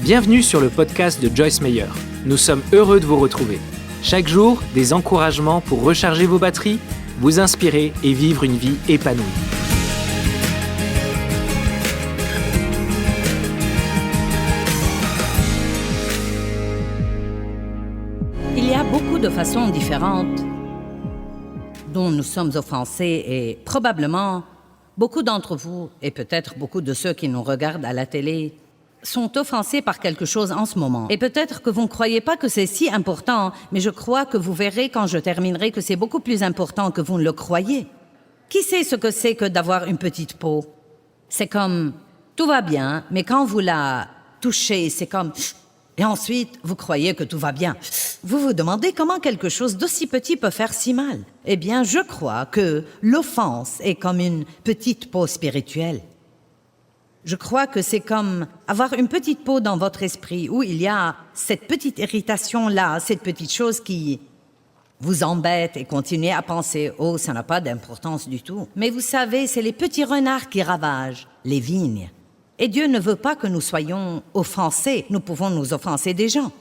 Bienvenue sur le podcast de Joyce Meyer. Nous sommes heureux de vous retrouver. Chaque jour, des encouragements pour recharger vos batteries, vous inspirer et vivre une vie épanouie. Il y a beaucoup de façons différentes dont nous sommes offensés et probablement beaucoup d'entre vous, et peut-être beaucoup de ceux qui nous regardent à la télé, sont offensés par quelque chose en ce moment. Et peut-être que vous ne croyez pas que c'est si important, mais je crois que vous verrez quand je terminerai que c'est beaucoup plus important que vous ne le croyez. Qui sait ce que c'est que d'avoir une petite peau? C'est comme, tout va bien, mais quand vous la touchez, c'est comme... Et ensuite, vous croyez que tout va bien. Vous vous demandez comment quelque chose d'aussi petit peut faire si mal. Eh bien, je crois que l'offense est comme une petite peau spirituelle. Je crois que c'est comme avoir une petite peau dans votre esprit où il y a cette petite irritation-là, cette petite chose qui vous embête et continuez à penser « Oh, ça n'a pas d'importance du tout ». Mais vous savez, c'est les petits renards qui ravagent les vignes. Et Dieu ne veut pas que nous soyons offensés. Nous pouvons nous offenser des gens.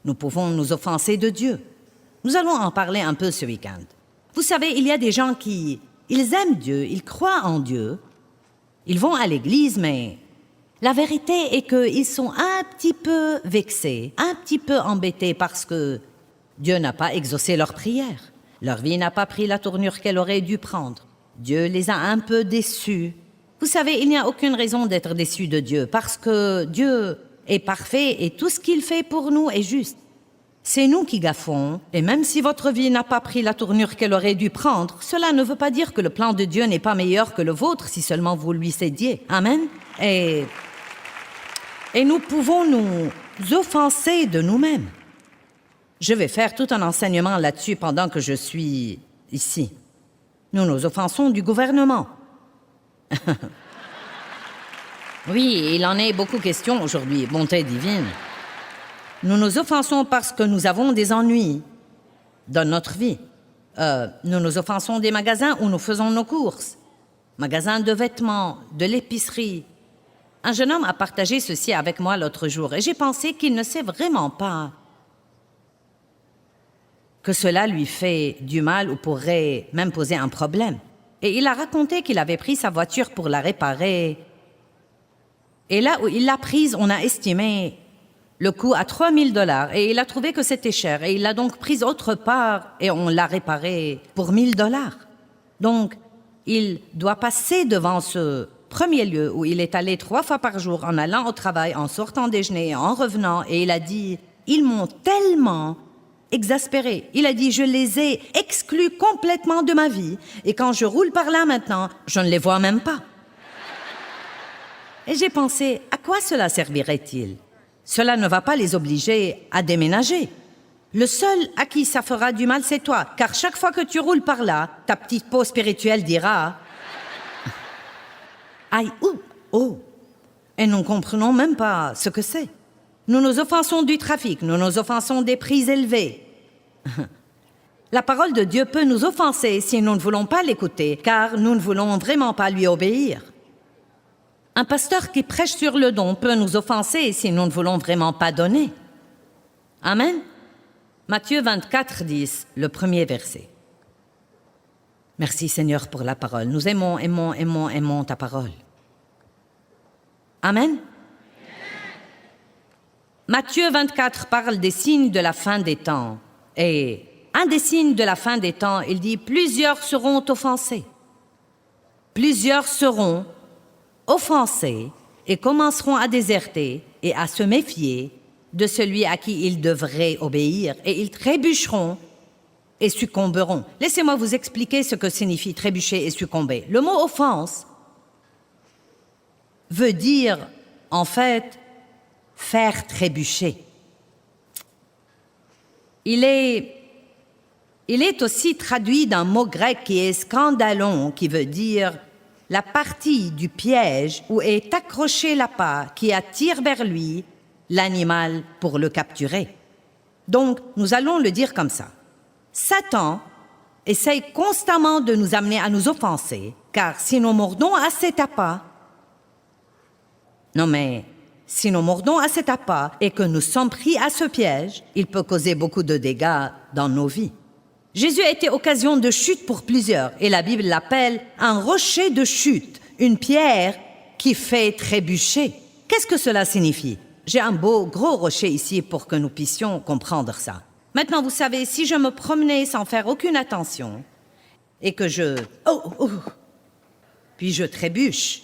Nous pouvons nous offenser de Dieu. Nous allons en parler un peu ce week-end. Vous savez, il y a des gens qui... Ils aiment Dieu, ils croient en Dieu. Ils vont à l'église, mais la vérité est qu'ils sont un petit peu vexés, un petit peu embêtés parce que Dieu n'a pas exaucé leurs prières. Leur vie n'a pas pris la tournure qu'elle aurait dû prendre. Dieu les a un peu déçus. Vous savez, il n'y a aucune raison d'être déçu de Dieu parce que Dieu est parfait et tout ce qu'il fait pour nous est juste. C'est nous qui gaffons, et même si votre vie n'a pas pris la tournure qu'elle aurait dû prendre, cela ne veut pas dire que le plan de Dieu n'est pas meilleur que le vôtre si seulement vous lui cédiez. Amen. Et nous pouvons nous offenser de nous-mêmes. Je vais faire tout un enseignement là-dessus pendant que je suis ici. Nous nous offensons du gouvernement. Oui, il en est beaucoup question aujourd'hui, bonté divine. Nous nous offensons parce que nous avons des ennuis dans notre vie. Nous nous offensons des magasins où nous faisons nos courses. Magasins de vêtements, de l'épicerie. Un jeune homme a partagé ceci avec moi l'autre jour et j'ai pensé qu'il ne sait vraiment pas que cela lui fait du mal ou pourrait même poser un problème. Et il a raconté qu'il avait pris sa voiture pour la réparer. Et là où il l'a prise, on a estimé le coût à 3 000 $ et il a trouvé que c'était cher et il l'a donc prise autre part et on l'a réparée pour 1 000 $. Donc, il doit passer devant ce premier lieu où il est allé 3 fois par jour en allant au travail, en sortant déjeuner et en revenant et il a dit « Ils m'ont tellement exaspéré. » Il a dit « Je les ai exclus complètement de ma vie et quand je roule par là maintenant, je ne les vois même pas. » Et j'ai pensé « À quoi cela servirait-il » Cela ne va pas les obliger à déménager. Le seul à qui ça fera du mal, c'est toi. Car chaque fois que tu roules par là, ta petite peau spirituelle dira « Aïe, ouh, oh !» Et nous ne comprenons même pas ce que c'est. Nous nous offensons du trafic, nous nous offensons des prix élevés. La parole de Dieu peut nous offenser si nous ne voulons pas l'écouter, car nous ne voulons vraiment pas lui obéir. Un pasteur qui prêche sur le don peut nous offenser si nous ne voulons vraiment pas donner. Amen. Matthieu 24, 10, le premier verset. Merci Seigneur pour la parole. Nous aimons ta parole. Amen. Matthieu 24 parle des signes de la fin des temps. Et un des signes de la fin des temps, il dit « Plusieurs seront offensés. Plusieurs seront offensés et commenceront à déserter et à se méfier de celui à qui ils devraient obéir, et ils trébucheront et succomberont. » Laissez-moi vous expliquer ce que signifie trébucher et succomber. Le mot « offense » veut dire, en fait, faire trébucher. Il est aussi traduit d'un mot grec qui est scandalon, qui veut dire la partie du piège où est accroché l'appât qui attire vers lui l'animal pour le capturer. Donc, nous allons le dire comme ça. Satan essaye constamment de nous amener à nous offenser, car si nous mordons à cet appât, non mais Si nous mordons à cet appât et que nous sommes pris à ce piège, il peut causer beaucoup de dégâts dans nos vies. Jésus a été occasion de chute pour plusieurs, et la Bible l'appelle un rocher de chute, une pierre qui fait trébucher. Qu'est-ce que cela signifie? J'ai un beau gros rocher ici pour que nous puissions comprendre ça. Maintenant, vous savez, si je me promenais sans faire aucune attention et que puis je trébuche,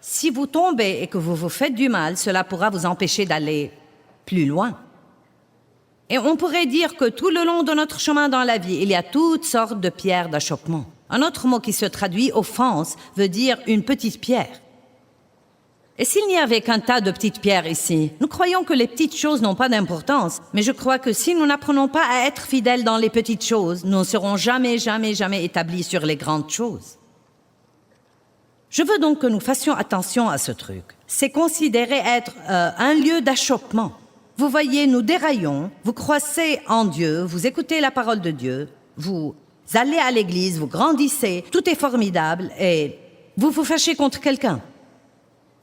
si vous tombez et que vous vous faites du mal, cela pourra vous empêcher d'aller plus loin. Et on pourrait dire que tout le long de notre chemin dans la vie, il y a toutes sortes de pierres d'achoppement. Un autre mot qui se traduit offense veut dire une petite pierre. Et s'il n'y avait qu'un tas de petites pierres ici, nous croyons que les petites choses n'ont pas d'importance, mais je crois que si nous n'apprenons pas à être fidèles dans les petites choses, nous ne serons jamais établis sur les grandes choses. Je veux donc que nous fassions attention à ce truc. C'est considéré être un lieu d'achoppement. Vous voyez, nous déraillons, vous croissez en Dieu, vous écoutez la parole de Dieu, vous allez à l'église, vous grandissez, tout est formidable et vous vous fâchez contre quelqu'un.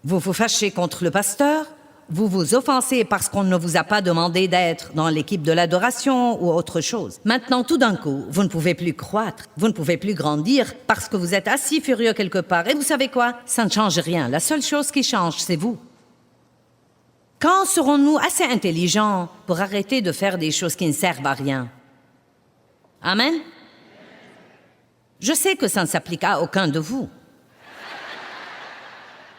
Vous vous fâchez contre le pasteur, vous vous offensez parce qu'on ne vous a pas demandé d'être dans l'équipe de l'adoration ou autre chose. Maintenant, tout d'un coup, vous ne pouvez plus croître, vous ne pouvez plus grandir parce que vous êtes assis furieux quelque part. Et vous savez quoi? Ça ne change rien. La seule chose qui change, c'est vous. Quand serons-nous assez intelligents pour arrêter de faire des choses qui ne servent à rien? Amen? Je sais que ça ne s'applique à aucun de vous.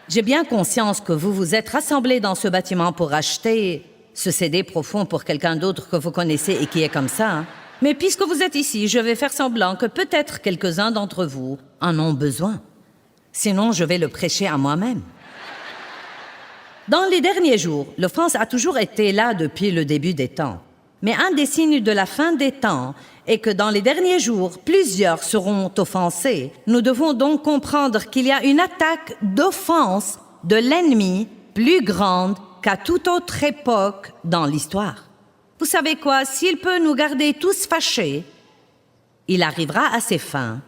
J'ai bien conscience que vous vous êtes rassemblés dans ce bâtiment pour acheter ce CD profond pour quelqu'un d'autre que vous connaissez et qui est comme ça. Hein? Mais puisque vous êtes ici, je vais faire semblant que peut-être quelques-uns d'entre vous en ont besoin. Sinon, je vais le prêcher à moi-même. Dans les derniers jours, l'offense a toujours été là depuis le début des temps. Mais un des signes de la fin des temps est que dans les derniers jours, plusieurs seront offensés. Nous devons donc comprendre qu'il y a une attaque d'offense de l'ennemi plus grande qu'à toute autre époque dans l'histoire. Vous savez quoi? S'il peut nous garder tous fâchés, il arrivera à ses fins,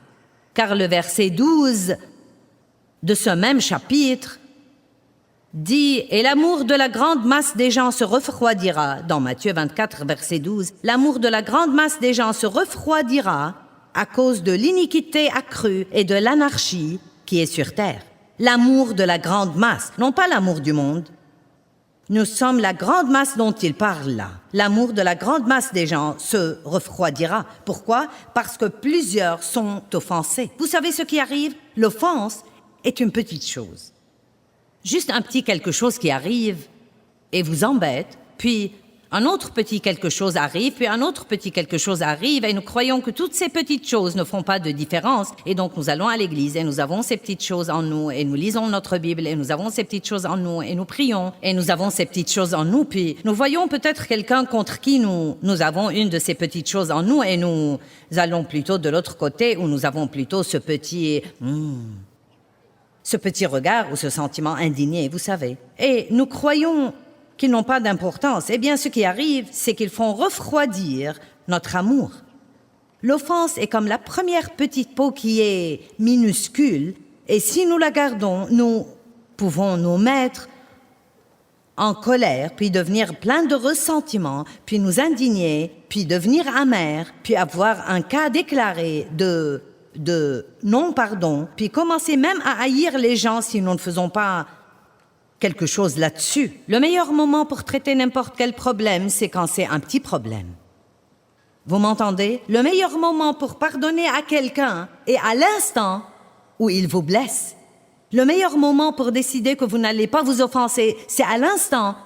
car le verset 12 de ce même chapitre dit « Et l'amour de la grande masse des gens se refroidira » dans Matthieu 24, verset 12. « L'amour de la grande masse des gens se refroidira à cause de l'iniquité accrue et de l'anarchie qui est sur terre. » L'amour de la grande masse, non pas l'amour du monde. Nous sommes la grande masse dont il parle là. L'amour de la grande masse des gens se refroidira. Pourquoi? Parce que plusieurs sont offensés. Vous savez ce qui arrive? L'offense est une petite chose. Juste un petit quelque chose qui arrive et vous embête, puis un autre petit quelque chose arrive, puis un autre petit quelque chose arrive, et nous croyons que toutes ces petites choses ne font pas de différence, et donc nous allons à l'église, et nous avons ces petites choses en nous, et nous lisons notre Bible, et nous avons ces petites choses en nous, et nous prions, et nous avons ces petites choses en nous, puis nous voyons peut-être quelqu'un contre qui nous avons une de ces petites choses en nous, et nous allons plutôt de l'autre côté, où nous avons plutôt ce petit regard ou ce sentiment indigné, vous savez. Et nous croyons qu'ils n'ont pas d'importance. Eh bien, ce qui arrive, c'est qu'ils font refroidir notre amour. L'offense est comme la première petite peau qui est minuscule, et si nous la gardons, nous pouvons nous mettre en colère, puis devenir plein de ressentiment, puis nous indigner, puis devenir amers, puis avoir un cas déclaré de non-pardon, puis commencer même à haïr les gens si nous ne faisons pas quelque chose là-dessus. Le meilleur moment pour traiter n'importe quel problème, c'est quand c'est un petit problème. Vous m'entendez? Le meilleur moment pour pardonner à quelqu'un est à l'instant où il vous blesse. Le meilleur moment pour décider que vous n'allez pas vous offenser, c'est à l'instant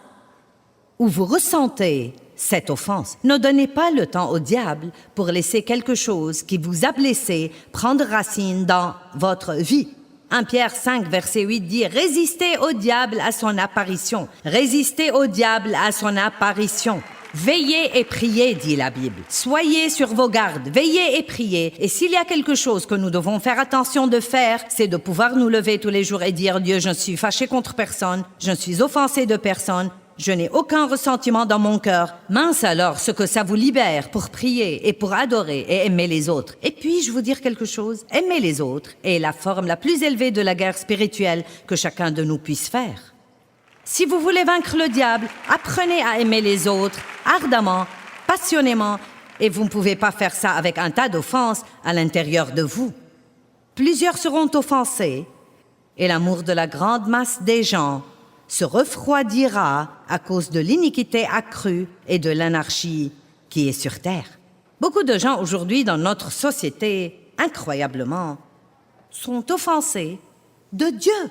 où vous ressentez cette offense. Ne donnez pas le temps au diable pour laisser quelque chose qui vous a blessé prendre racine dans votre vie. 1 Pierre 5, verset 8 dit « Résistez au diable à son apparition. Résistez au diable à son apparition. Veillez et priez, dit la Bible. Soyez sur vos gardes, veillez et priez. Et s'il y a quelque chose que nous devons faire attention de faire, c'est de pouvoir nous lever tous les jours et dire « Dieu, je ne suis fâché contre personne, je ne suis offensé de personne. » Je n'ai aucun ressentiment dans mon cœur. Mince alors ce que ça vous libère pour prier et pour adorer et aimer les autres. Et puis-je vous dire quelque chose? Aimer les autres est la forme la plus élevée de la guerre spirituelle que chacun de nous puisse faire. Si vous voulez vaincre le diable, apprenez à aimer les autres ardemment, passionnément, et vous ne pouvez pas faire ça avec un tas d'offenses à l'intérieur de vous. Plusieurs seront offensés, et l'amour de la grande masse des gens se refroidira à cause de l'iniquité accrue et de l'anarchie qui est sur terre. Beaucoup de gens aujourd'hui dans notre société, incroyablement, sont offensés de Dieu.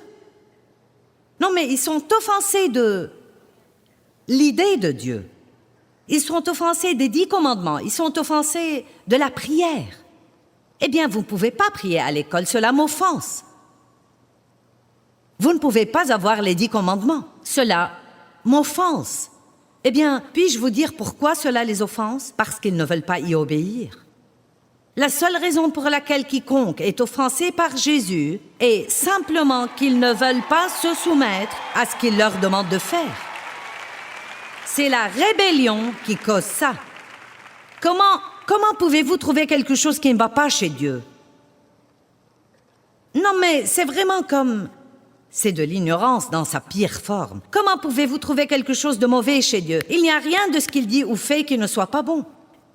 Non, mais ils sont offensés de l'idée de Dieu. Ils sont offensés des 10 commandements. Ils sont offensés de la prière. Eh bien, vous ne pouvez pas prier à l'école, cela m'offense. Vous ne pouvez pas avoir les 10 commandements, cela m'offense. Eh bien, puis-je vous dire pourquoi cela les offense? Parce qu'ils ne veulent pas y obéir. La seule raison pour laquelle quiconque est offensé par Jésus est simplement qu'ils ne veulent pas se soumettre à ce qu'il leur demande de faire. C'est la rébellion qui cause ça. Comment pouvez-vous trouver quelque chose qui ne va pas chez Dieu? Non, mais c'est vraiment comme... C'est de l'ignorance dans sa pire forme. Comment pouvez-vous trouver quelque chose de mauvais chez Dieu? Il n'y a rien de ce qu'il dit ou fait qui ne soit pas bon.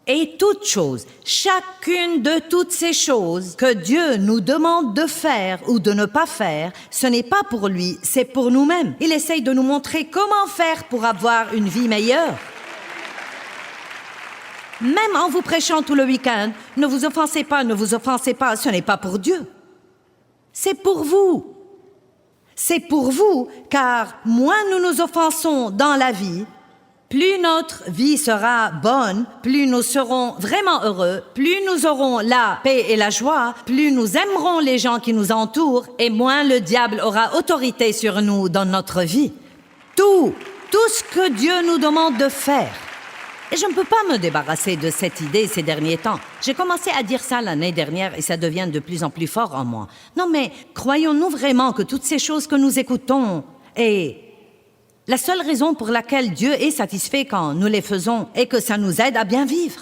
Et toute chose, chacune de toutes ces choses que Dieu nous demande de faire ou de ne pas faire, ce n'est pas pour lui, c'est pour nous-mêmes. Il essaye de nous montrer comment faire pour avoir une vie meilleure. Même en vous prêchant tout le week-end, ne vous offensez pas, ce n'est pas pour Dieu. C'est pour vous. C'est pour vous, car moins nous nous offensons dans la vie, plus notre vie sera bonne, plus nous serons vraiment heureux, plus nous aurons la paix et la joie, plus nous aimerons les gens qui nous entourent et moins le diable aura autorité sur nous dans notre vie. Tout ce que Dieu nous demande de faire. Et je ne peux pas me débarrasser de cette idée ces derniers temps. J'ai commencé à dire ça l'année dernière et ça devient de plus en plus fort en moi. Non mais, croyons-nous vraiment que toutes ces choses que nous écoutons et la seule raison pour laquelle Dieu est satisfait quand nous les faisons est que ça nous aide à bien vivre?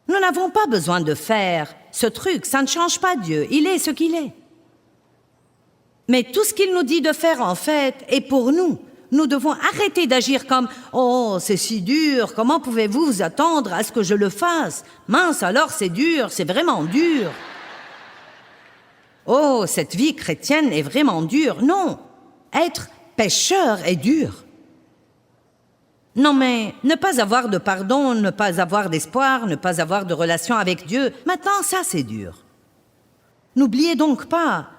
Nous n'avons pas besoin de faire ce truc, ça ne change pas Dieu, il est ce qu'il est. Mais tout ce qu'il nous dit de faire en fait est pour nous. Nous devons arrêter d'agir comme « Oh, c'est si dur, comment pouvez-vous vous attendre à ce que je le fasse? Mince alors, c'est dur, c'est vraiment dur. » Oh, cette vie chrétienne est vraiment dure. Non, être pécheur est dur. Non mais, ne pas avoir de pardon, ne pas avoir d'espoir, ne pas avoir de relation avec Dieu, maintenant ça c'est dur. N'oubliez donc pas,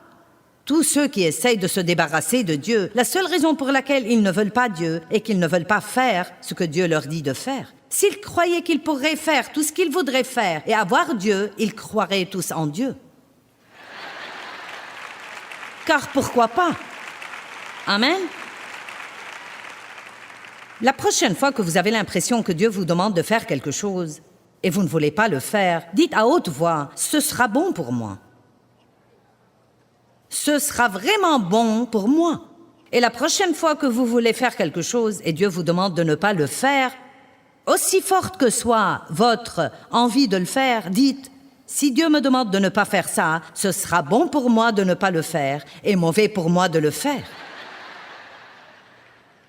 tous ceux qui essayent de se débarrasser de Dieu, la seule raison pour laquelle ils ne veulent pas Dieu est qu'ils ne veulent pas faire ce que Dieu leur dit de faire. S'ils croyaient qu'ils pourraient faire tout ce qu'ils voudraient faire et avoir Dieu, ils croiraient tous en Dieu. Car pourquoi pas? Amen. La prochaine fois que vous avez l'impression que Dieu vous demande de faire quelque chose et vous ne voulez pas le faire, dites à haute voix, « Ce sera bon pour moi. » Ce sera vraiment bon pour moi. Et la prochaine fois que vous voulez faire quelque chose et Dieu vous demande de ne pas le faire, aussi forte que soit votre envie de le faire, dites, si Dieu me demande de ne pas faire ça, ce sera bon pour moi de ne pas le faire et mauvais pour moi de le faire.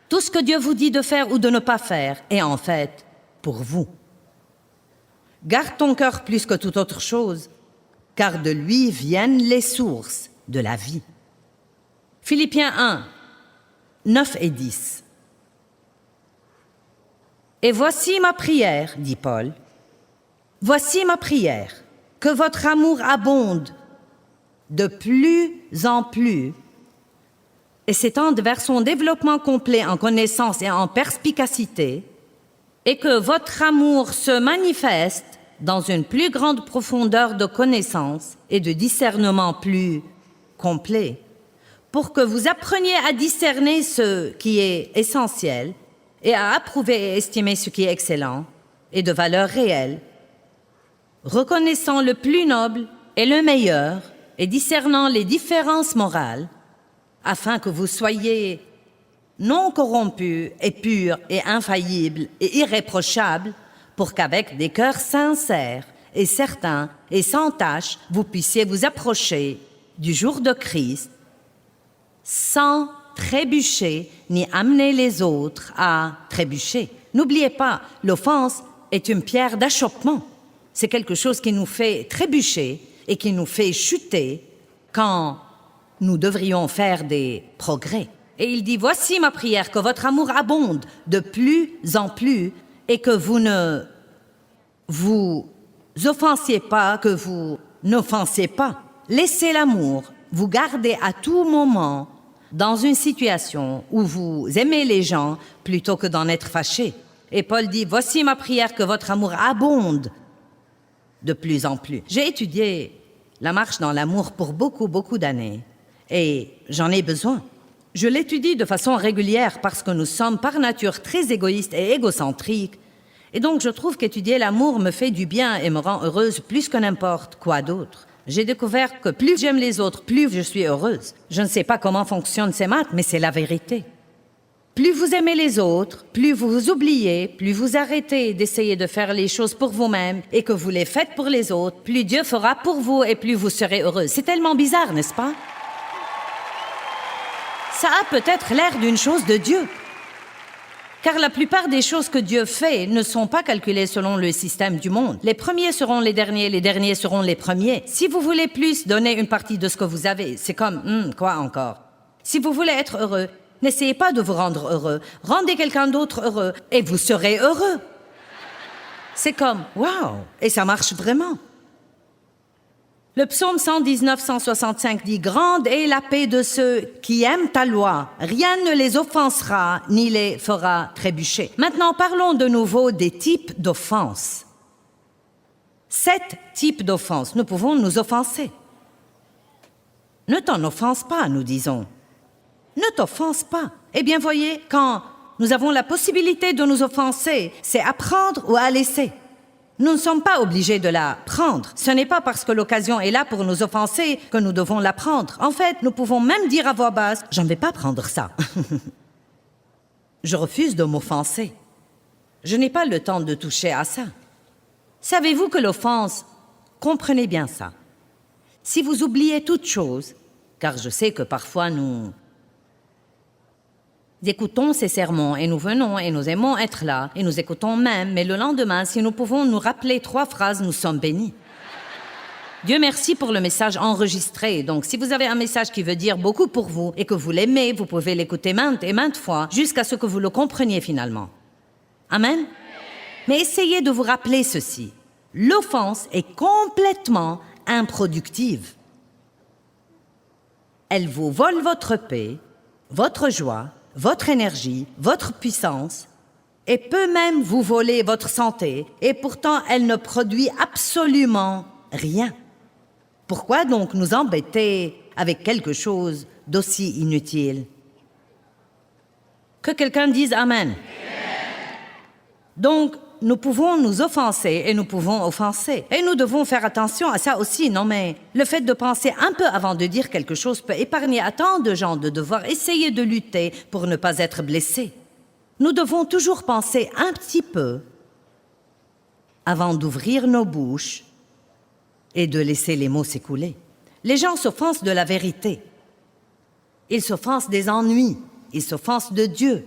Tout ce que Dieu vous dit de faire ou de ne pas faire est en fait pour vous. Garde ton cœur plus que toute autre chose, car de lui viennent les sources de la vie. Philippiens 1, 9 et 10. Et voici ma prière, dit Paul, voici ma prière, que votre amour abonde de plus en plus et s'étende vers son développement complet en connaissance et en perspicacité, et que votre amour se manifeste dans une plus grande profondeur de connaissance et de discernement plus complet, pour que vous appreniez à discerner ce qui est essentiel et à approuver et estimer ce qui est excellent et de valeur réelle, reconnaissant le plus noble et le meilleur et discernant les différences morales, afin que vous soyez non corrompus et purs et infaillibles et irréprochables, pour qu'avec des cœurs sincères et certains et sans tache, vous puissiez vous approcher du jour de Christ sans trébucher ni amener les autres à trébucher. N'oubliez pas, l'offense est une pierre d'achoppement. C'est quelque chose qui nous fait trébucher et qui nous fait chuter quand nous devrions faire des progrès. Et il dit, voici ma prière, que votre amour abonde de plus en plus et que vous ne vous offensiez pas, que vous n'offensiez pas. Laissez l'amour vous garder à tout moment dans une situation où vous aimez les gens plutôt que d'en être fâché. Et Paul dit, voici ma prière, que votre amour abonde de plus en plus. J'ai étudié la marche dans l'amour pour beaucoup d'années et j'en ai besoin. Je l'étudie de façon régulière parce que nous sommes par nature très égoïstes et égocentriques. Et donc je trouve qu'étudier l'amour me fait du bien et me rend heureuse plus que n'importe quoi d'autre. J'ai découvert que plus j'aime les autres, plus je suis heureuse. Je ne sais pas comment fonctionnent ces maths, mais c'est la vérité. Plus vous aimez les autres, plus vous vous oubliez, plus vous arrêtez d'essayer de faire les choses pour vous-même et que vous les faites pour les autres, plus Dieu fera pour vous et plus vous serez heureuse. C'est tellement bizarre, n'est-ce pas? Ça a peut-être l'air d'une chose de Dieu. Car la plupart des choses que Dieu fait ne sont pas calculées selon le système du monde. Les premiers seront les derniers seront les premiers. Si vous voulez plus, donnez une partie de ce que vous avez. C'est comme, quoi encore? Si vous voulez être heureux, n'essayez pas de vous rendre heureux. Rendez quelqu'un d'autre heureux et vous serez heureux. C'est comme, waouh! Et ça marche vraiment. Le psaume 119, 165 dit « Grande est la paix de ceux qui aiment ta loi. Rien ne les offensera ni les fera trébucher. » Maintenant, parlons de nouveau des types d'offenses. 7 types d'offenses. Nous pouvons nous offenser. Ne t'en offense pas, nous disons. Ne t'offense pas. Eh bien, voyez, quand nous avons la possibilité de nous offenser, c'est à prendre ou à laisser. Nous ne sommes pas obligés de la prendre. Ce n'est pas parce que l'occasion est là pour nous offenser que nous devons la prendre. En fait, nous pouvons même dire à voix basse, « Je ne vais pas prendre ça. » Je refuse de m'offenser. Je n'ai pas le temps de toucher à ça. Savez-vous que l'offense, comprenez bien ça. Si vous oubliez toute chose, car je sais que parfois nous écoutons ces sermons et nous venons et nous aimons être là et nous écoutons même, mais le lendemain, si nous pouvons nous rappeler 3 phrases, nous sommes bénis. Dieu merci pour le message enregistré. Donc, si vous avez un message qui veut dire beaucoup pour vous et que vous l'aimez, vous pouvez l'écouter maintes et maintes fois jusqu'à ce que vous le compreniez finalement. Amen? Mais essayez de vous rappeler ceci. L'offense est complètement improductive. Elle vous vole votre paix, votre joie, votre énergie, votre puissance, et peut même vous voler votre santé, et pourtant elle ne produit absolument rien. Pourquoi donc nous embêter avec quelque chose d'aussi inutile? Que quelqu'un dise Amen. Donc, nous pouvons nous offenser et nous pouvons offenser. Et nous devons faire attention à ça aussi, non mais le fait de penser un peu avant de dire quelque chose peut épargner à tant de gens de devoir essayer de lutter pour ne pas être blessés. Nous devons toujours penser un petit peu avant d'ouvrir nos bouches et de laisser les mots s'écouler. Les gens s'offensent de la vérité. Ils s'offensent des ennuis. Ils s'offensent de Dieu.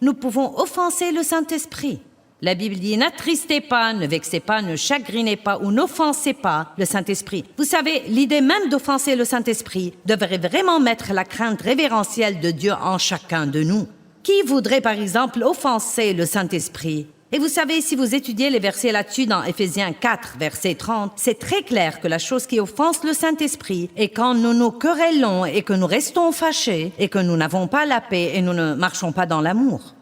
Nous pouvons offenser le Saint-Esprit. La Bible dit « N'attristez pas, ne vexez pas, ne chagrinez pas ou n'offensez pas le Saint-Esprit. » Vous savez, l'idée même d'offenser le Saint-Esprit devrait vraiment mettre la crainte révérentielle de Dieu en chacun de nous. Qui voudrait par exemple offenser le Saint-Esprit? Et vous savez, si vous étudiez les versets là-dessus dans Éphésiens 4, verset 30, c'est très clair que la chose qui offense le Saint-Esprit est quand nous nous querellons et que nous restons fâchés et que nous n'avons pas la paix et nous ne marchons pas dans l'amour.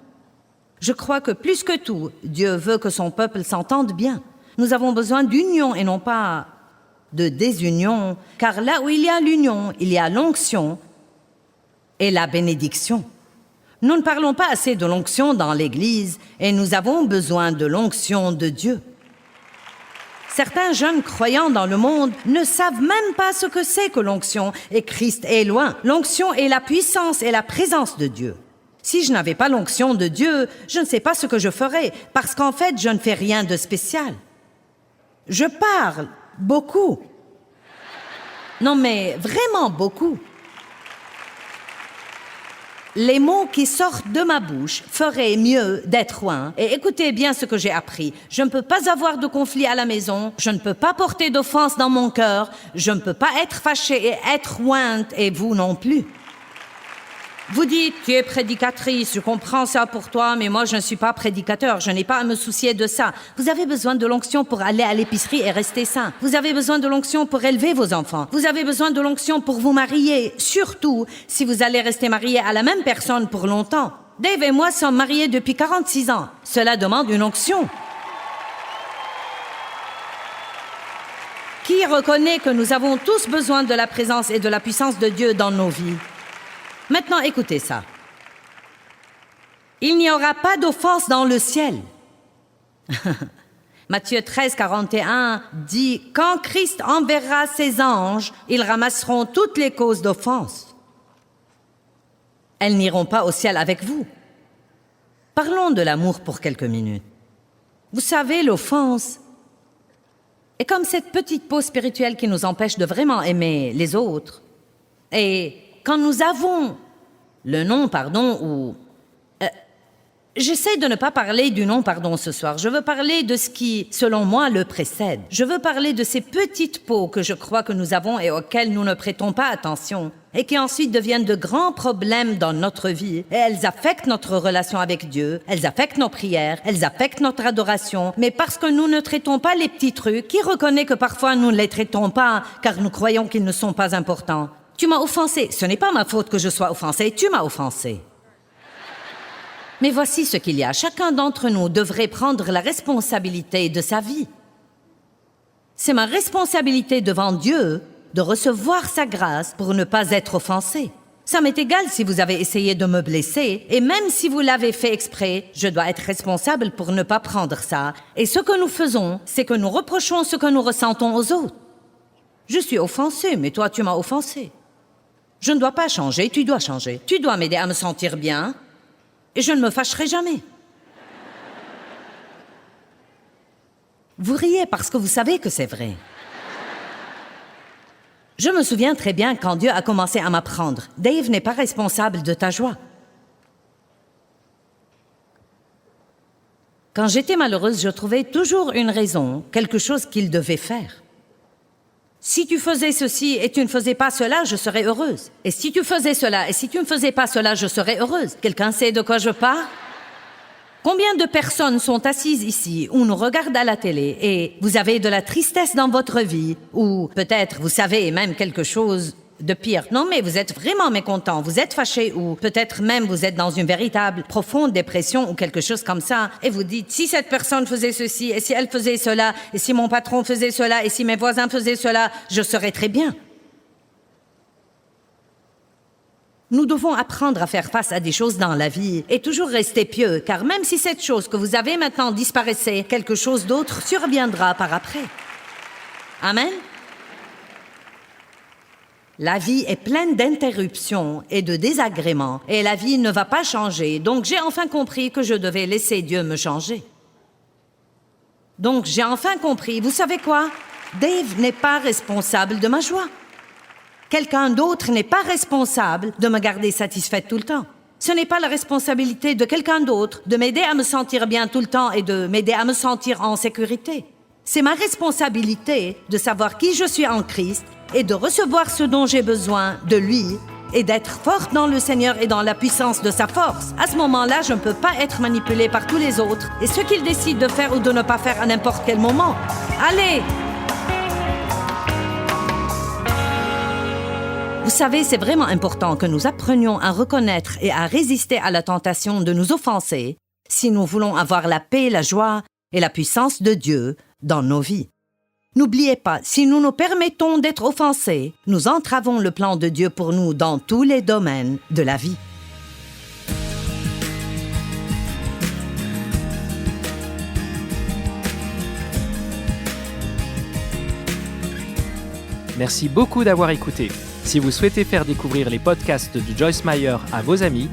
Je crois que plus que tout, Dieu veut que son peuple s'entende bien. Nous avons besoin d'union et non pas de désunion, car là où il y a l'union, il y a l'onction et la bénédiction. Nous ne parlons pas assez de l'onction dans l'Église et nous avons besoin de l'onction de Dieu. Certains jeunes croyants dans le monde ne savent même pas ce que c'est que l'onction et Christ est loin. L'onction est la puissance et la présence de Dieu. Si je n'avais pas l'onction de Dieu, je ne sais pas ce que je ferais, parce qu'en fait, je ne fais rien de spécial. Je parle beaucoup. Non, mais vraiment beaucoup. les mots qui sortent de ma bouche feraient mieux d'être loin. Et écoutez bien ce que j'ai appris. Je ne peux pas avoir de conflit à la maison. Je ne peux pas porter d'offense dans mon cœur. Je ne peux pas être fâchée et être ointe, et vous non plus. Vous dites, tu es prédicatrice, je comprends ça pour toi, mais moi je ne suis pas prédicateur, je n'ai pas à me soucier de ça. Vous avez besoin de l'onction pour aller à l'épicerie et rester sain. Vous avez besoin de l'onction pour élever vos enfants. Vous avez besoin de l'onction pour vous marier, surtout si vous allez rester marié à la même personne pour longtemps. Dave et moi sommes mariés depuis 46 ans. Cela demande une onction. Qui reconnaît que nous avons tous besoin de la présence et de la puissance de Dieu dans nos vies? Maintenant, écoutez ça. Il n'y aura pas d'offense dans le ciel. Matthieu 13, 41 dit « Quand Christ enverra ses anges, ils ramasseront toutes les causes d'offense. Elles n'iront pas au ciel avec vous. » Parlons de l'amour pour quelques minutes. Vous savez, l'offense est comme cette petite peau spirituelle qui nous empêche de vraiment aimer les autres. Et quand nous avons le non-pardon ou... J'essaie de ne pas parler du non-pardon ce soir. Je veux parler de ce qui, selon moi, le précède. Je veux parler de ces petites peaux que je crois que nous avons et auxquelles nous ne prêtons pas attention et qui ensuite deviennent de grands problèmes dans notre vie. Et elles affectent notre relation avec Dieu, elles affectent nos prières, elles affectent notre adoration. Mais parce que nous ne traitons pas les petits trucs, qui reconnaît que parfois nous ne les traitons pas car nous croyons qu'ils ne sont pas importants? Tu m'as offensé. Ce n'est pas ma faute que je sois offensé. Tu m'as offensé. Mais voici ce qu'il y a. Chacun d'entre nous devrait prendre la responsabilité de sa vie. C'est ma responsabilité devant Dieu de recevoir sa grâce pour ne pas être offensé. Ça m'est égal si vous avez essayé de me blesser, et même si vous l'avez fait exprès, je dois être responsable pour ne pas prendre ça. Et ce que nous faisons, c'est que nous reprochons ce que nous ressentons aux autres. Je suis offensé, mais toi, tu m'as offensé. Je ne dois pas changer, tu dois changer. Tu dois m'aider à me sentir bien et je ne me fâcherai jamais. Vous riez parce que vous savez que c'est vrai. Je me souviens très bien quand Dieu a commencé à m'apprendre. Dave n'est pas responsable de ta joie. Quand j'étais malheureuse, je trouvais toujours une raison, quelque chose qu'il devait faire. Si tu faisais ceci et tu ne faisais pas cela, je serais heureuse. Et si tu faisais cela et si tu ne faisais pas cela, je serais heureuse. Quelqu'un sait de quoi je parle? Combien de personnes sont assises ici ou nous regardent à la télé et vous avez de la tristesse dans votre vie ou peut-être vous savez même quelque chose de pire. Non, mais vous êtes vraiment mécontent, vous êtes fâché ou peut-être même vous êtes dans une véritable profonde dépression ou quelque chose comme ça et vous dites si cette personne faisait ceci et si elle faisait cela et si mon patron faisait cela et si mes voisins faisaient cela, je serais très bien. Nous devons apprendre à faire face à des choses dans la vie et toujours rester pieux, car même si cette chose que vous avez maintenant disparaissait, quelque chose d'autre surviendra par après. Amen. La vie est pleine d'interruptions et de désagréments, et la vie ne va pas changer, donc j'ai enfin compris que je devais laisser Dieu me changer. Donc j'ai enfin compris, vous savez quoi? Dave n'est pas responsable de ma joie. Quelqu'un d'autre n'est pas responsable de me garder satisfaite tout le temps. Ce n'est pas la responsabilité de quelqu'un d'autre de m'aider à me sentir bien tout le temps et de m'aider à me sentir en sécurité. C'est ma responsabilité de savoir qui je suis en Christ et de recevoir ce dont j'ai besoin de lui et d'être forte dans le Seigneur et dans la puissance de sa force. À ce moment-là, je ne peux pas être manipulée par tous les autres et ce qu'ils décident de faire ou de ne pas faire à n'importe quel moment. Allez! Vous savez, c'est vraiment important que nous apprenions à reconnaître et à résister à la tentation de nous offenser si nous voulons avoir la paix, la joie et la puissance de Dieu dans nos vies. N'oubliez pas, si nous nous permettons d'être offensés, nous entravons le plan de Dieu pour nous dans tous les domaines de la vie. Merci beaucoup d'avoir écouté. Si vous souhaitez faire découvrir les podcasts de Joyce Meyer à vos amis,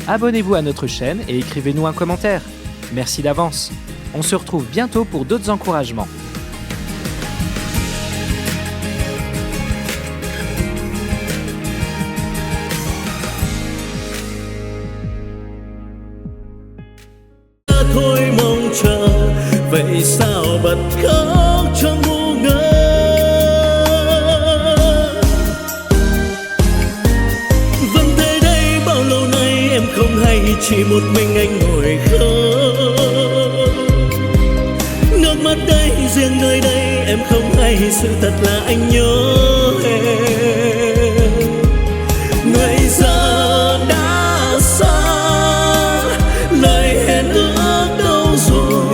abonnez-vous à notre chaîne et écrivez-nous un commentaire. Merci d'avance. On se retrouve bientôt pour d'autres encouragements. xa thôi mong chờ, vậy sao bật khóc trong ngu ngơ. Vẫn thế đây bao lâu nay em không hay, chỉ một mình anh ngồi khóc. Nước mắt đây riêng nơi đây em không hay, sự thật là anh nhớ em. Người giờ đã xa, lời hẹn ước đâu rồi.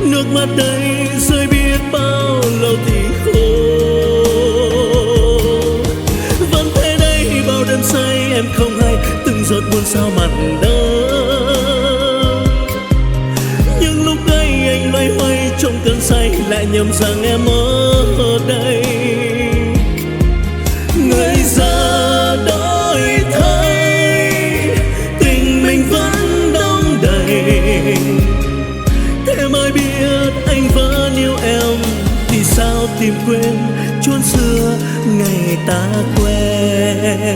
Nước mắt đây rơi biết bao lâu thì khô. Vẫn thế đây bao đêm say em không hay, từng giọt buồn sao mặn đắng. Nhưng lúc ấy anh loay hoay trong cơn say, lại nhầm rằng em ở đây. Người giờ đổi thay, tình mình vẫn đong đầy. Thế mới biết anh vẫn yêu em, thì sao tìm quên chốn xưa ngày ta quen.